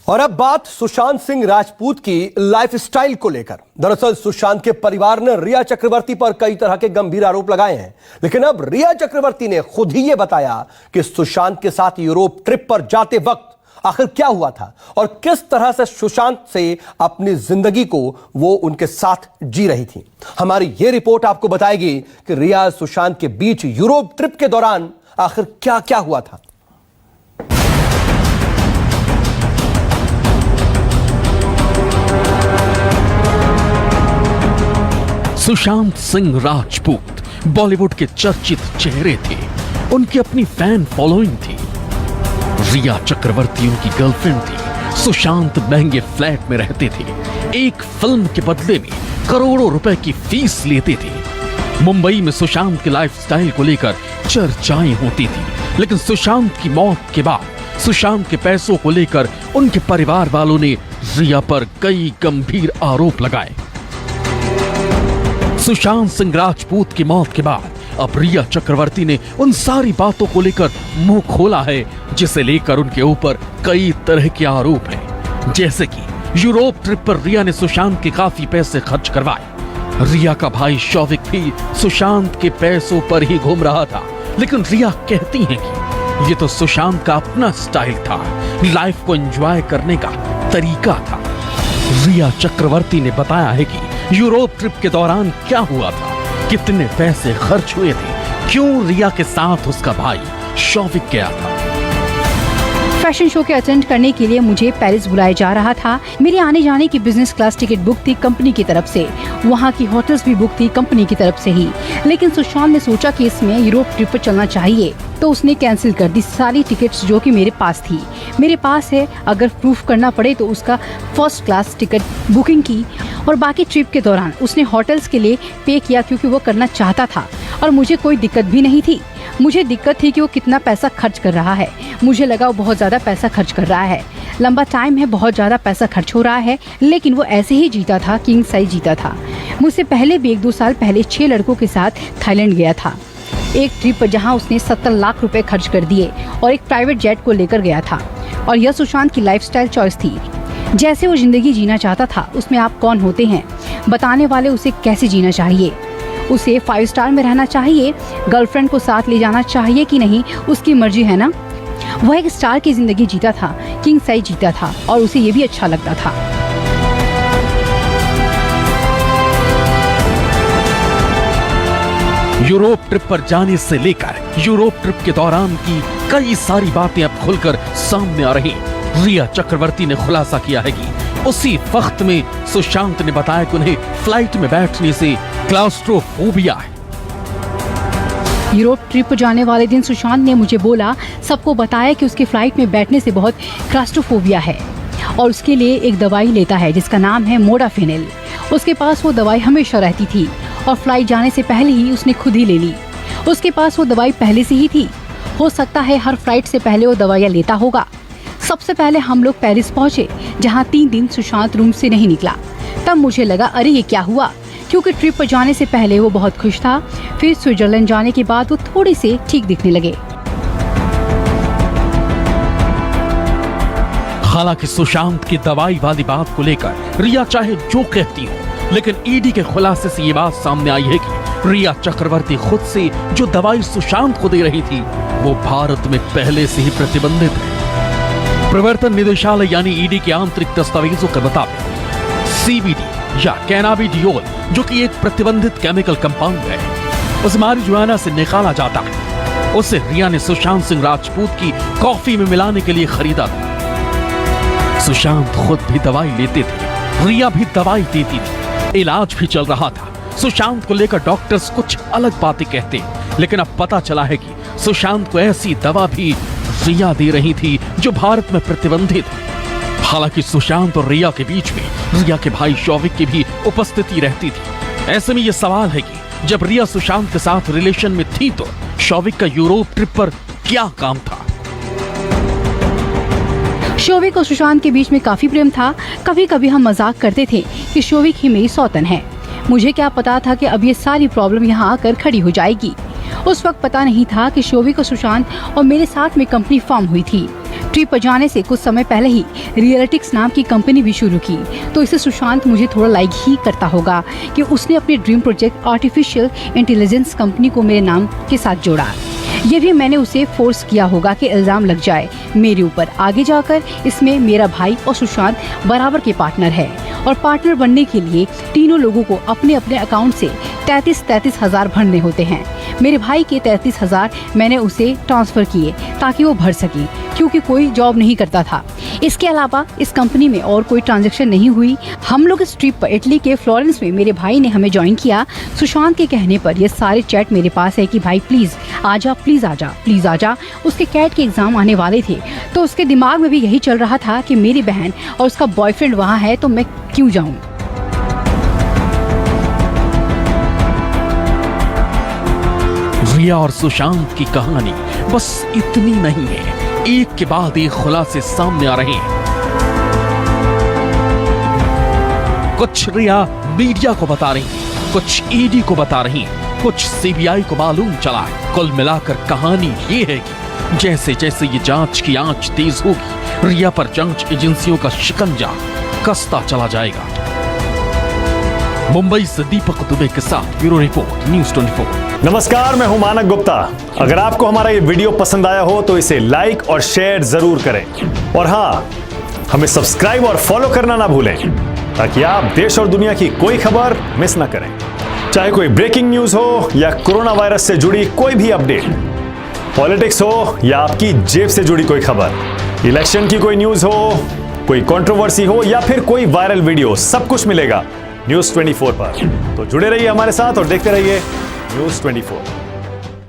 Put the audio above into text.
और अब बात सुशांत सिंह राजपूत की लाइफस्टाइल को लेकर। दरअसल सुशांत के परिवार ने रिया चक्रवर्ती पर कई तरह के गंभीर आरोप लगाए हैं, लेकिन अब रिया चक्रवर्ती ने खुद ही यह बताया कि सुशांत के साथ यूरोप ट्रिप पर जाते वक्त आखिर क्या हुआ था और किस तरह से सुशांत से अपनी जिंदगी को वो उनके साथ जी रही थी। हमारी ये रिपोर्ट आपको बताएगी कि रिया और सुशांत के बीच यूरोप ट्रिप के दौरान आखिर क्या क्या हुआ था। सुशांत सिंह राजपूत बॉलीवुड के चर्चित चेहरे थे। उनकी अपनी फैन फॉलोइंग थी। रिया चक्रवर्ती उनकी गर्लफ्रेंड थी। सुशांत महंगे फ्लैट में रहते थे। एक फिल्म के बदले में करोड़ों रुपए की फीस लेते थे। मुंबई में सुशांत के लाइफस्टाइल को लेकर चर्चाएं होती थी, लेकिन सुशांत की मौत के बाद सुशांत के पैसों को लेकर उनके परिवार वालों ने रिया पर कई गंभीर आरोप लगाए। सुशांत सिंह राजपूत की मौत के बाद अब रिया चक्रवर्ती ने उन सारी बातों को लेकर मुंह खोला है, जिसे लेकर उनके ऊपर कई तरह के आरोप हैं। जैसे कि यूरोप ट्रिप पर रिया ने सुशांत के काफी पैसे खर्च करवाए। रिया का भाई शौविक भी सुशांत के पैसों पर ही घूम रहा था, लेकिन रिया कहती हैं कि ये तो सुशांत का अपना स्टाइल था, लाइफ को एंजॉय करने का तरीका था। रिया चक्रवर्ती ने बताया है कि यूरोप ट्रिप के दौरान क्या हुआ था, कितने पैसे खर्च हुए थे, क्यों रिया के साथ उसका भाई शौविक गया था। फैशन शो के अटेंड करने के लिए मुझे पेरिस बुलाया जा रहा था। मेरे आने जाने की बिजनेस क्लास टिकट बुक थी कंपनी की तरफ से। वहाँ की होटल्स भी बुक थी कंपनी की तरफ से ही। लेकिन सुशांत ने सोचा कि इसमें यूरोप ट्रिप पर चलना चाहिए, तो उसने कैंसिल कर दी सारी टिकट्स जो कि मेरे पास थी। मेरे पास है, अगर प्रूफ करना पड़े तो उसका फर्स्ट क्लास टिकट बुकिंग की। और बाकी ट्रिप के दौरान उसने होटल्स के लिए पे किया, क्योंकि वो करना चाहता था और मुझे कोई दिक्कत भी नहीं थी। मुझे दिक्कत थी कि वो कितना पैसा खर्च कर रहा है। मुझे लगा वो बहुत ज्यादा पैसा खर्च कर रहा है, लंबा टाइम है, बहुत ज्यादा पैसा खर्च हो रहा है। लेकिन वो ऐसे ही जीता था, किंग साइज जीता था। मुझसे पहले भी 1-2 साल पहले 6 लड़कों के साथ थाईलैंड गया था, एक ट्रिप पर जहाँ उसने 70 लाख रुपए खर्च कर दिए और एक प्राइवेट जेट को लेकर गया था। और यह सुशांत की लाइफस्टाइल चॉइस थी। जैसे वो जिंदगी जीना चाहता था, उसमें आप कौन होते हैं बताने वाले उसे कैसे जीना चाहिए। उसे 5 स्टार में रहना चाहिए, गर्लफ्रेंड को साथ ले जाना चाहिए कि नहीं, उसकी मर्जी है ना। वह एक स्टार की जिंदगी जीता था, किंग साइज जीता था और उसे ये भी अच्छा लगता था। यूरोप ट्रिप पर जाने से लेकर यूरोप ट्रिप के दौरान की कई सारी बातें अब खुलकर सामने आ रही। रिया चक्रवर्ती ने खुलासा किया है कि उसी वक्त में सुशांत ने बताया कि उन्हें फ्लाइट में बैठने से क्लास्ट्रोफोबिया है। यूरोप ट्रिप पर जाने वाले दिन सुशांत ने मुझे बोला, सबको बताया कि उसके फ्लाइट में बैठने से बहुत क्लास्ट्रोफोबिया है और उसके लिए एक दवाई लेता है जिसका नाम है मोडाफिनिल। उसके पास वो दवाई हमेशा रहती थी और फ्लाइट जाने से पहले ही उसने खुद ही ले ली। उसके पास वो दवाई पहले से ही थी। हो सकता है हर फ्लाइट से पहले वो दवाइयाँ लेता होगा। सबसे पहले हम लोग पेरिस पहुंचे, जहाँ 3 दिन सुशांत रूम से नहीं निकला। तब मुझे लगा अरे ये क्या हुआ, क्योंकि ट्रिप पर जाने से पहले वो बहुत खुश था। फिर स्विट्जरलैंड जाने के बाद वो थोड़े से ठीक दिखने लगे। हालांकि सुशांत की दवाई वाली बात को लेकर रिया चाहे जो कहती हो, लेकिन ईडी के खुलासे से ये बात सामने आई है कि रिया चक्रवर्ती खुद से जो दवाई सुशांत को दे रही थी वो भारत में पहले से ही प्रतिबंधित है। प्रवर्तन निदेशालय यानी ईडी के आंतरिक दस्तावेजों के मुताबिक सीबीडी या कैनाबिडियोल, जो कि एक प्रतिबंधित केमिकल कंपाउंड है, उस मारिजुआना से निकाला जाता है। उसे रिया ने सुशांत सिंह राजपूत की कॉफी में मिलाने के लिए खरीदा था। सुशांत खुद भी दवाई लेते थे, रिया भी दवाई देती थी, इलाज भी चल रहा था। सुशांत को लेकर डॉक्टर्स कुछ अलग बातें कहते, लेकिन अब पता चला है कि सुशांत को ऐसी दवा भी रिया दे रही थी जो भारत में प्रतिबंधित है। हालांकि सुशांत और रिया के बीच में रिया के भाई शौविक की भी उपस्थिति रहती थी। ऐसे में यह सवाल है कि जब रिया सुशांत के साथ रिलेशन में थी तो शौविक का यूरोप ट्रिप पर क्या काम था। शौविक और सुशांत के बीच में काफी प्रेम था। कभी कभी हम मजाक करते थे कि शौविक ही मेरी सौतन है। मुझे क्या पता था कि अब ये सारी प्रॉब्लम यहाँ आकर खड़ी हो जाएगी। उस वक्त पता नहीं था कि शौविक और सुशांत और मेरे साथ में कंपनी फॉर्म हुई थी। ट्रिप पर जाने से कुछ समय पहले ही रियलिटिक्स नाम की कंपनी भी शुरू की, तो इसे सुशांत मुझे थोड़ा लाइक ही करता होगा कि उसने अपने dream project artificial intelligence company को मेरे नाम के साथ जोड़ा। ये भी मैंने उसे फोर्स किया होगा कि इल्जाम लग जाए मेरे ऊपर। आगे जाकर इसमें मेरा भाई और सुशांत बराबर के पार्टनर है और पार्टनर बनने के लिए तीनों लोगों को अपने अपने अकाउंट से 33 हज़ार भरने होते हैं। मेरे भाई के 33 हज़ार मैंने उसे ट्रांसफ़र किए ताकि वो भर सके, क्योंकि कोई जॉब नहीं करता था। इसके अलावा इस कंपनी में और कोई ट्रांजैक्शन नहीं हुई। हम लोग इस ट्रिप पर इटली के फ्लोरेंस में मेरे भाई ने हमें ज्वाइन किया। सुशांत के कहने पर ये सारे चैट मेरे पास है कि भाई प्लीज़ आजा, प्लीज़ आजा, प्लीज़ आजा। उसके कैट के एग्ज़ाम आने वाले थे, तो उसके दिमाग में भी यही चल रहा था कि मेरी बहन और उसका बॉयफ्रेंड वहाँ है, तो मैं क्यों जाऊँ। रिया और सुशांत की कहानी बस इतनी नहीं है, एक के बाद एक खुलासे सामने आ रहे हैं। कुछ रिया मीडिया को बता रही है, कुछ ईडी को बता रही है, कुछ सीबीआई को मालूम चला है। कुल मिलाकर कहानी ये है कि जैसे जैसे ये जांच की आंच तेज होगी, रिया पर जांच एजेंसियों का शिकंजा कसता चला जाएगा। मुंबई से दीपक दुबे के साथ ब्यूरो रिपोर्ट, न्यूज़ 24। नमस्कार, मैं हूं मानक गुप्ता। अगर आपको हमारा ये वीडियो पसंद आया हो तो इसे लाइक और शेयर जरूर करें, और हाँ, हमें सब्सक्राइब और फॉलो करना ना भूलें ताकि आप देश और दुनिया की कोई खबर मिस ना करें। चाहे कोई ब्रेकिंग न्यूज हो या कोरोना वायरस से जुड़ी कोई भी अपडेट, पॉलिटिक्स हो या आपकी जेब से जुड़ी कोई खबर, इलेक्शन की कोई न्यूज हो, कोई कंट्रोवर्सी हो या फिर कोई वायरल वीडियो, सब कुछ मिलेगा न्यूज़ 24 पर। तो जुड़े रहिए हमारे साथ और देखते रहिए न्यूज़ 24।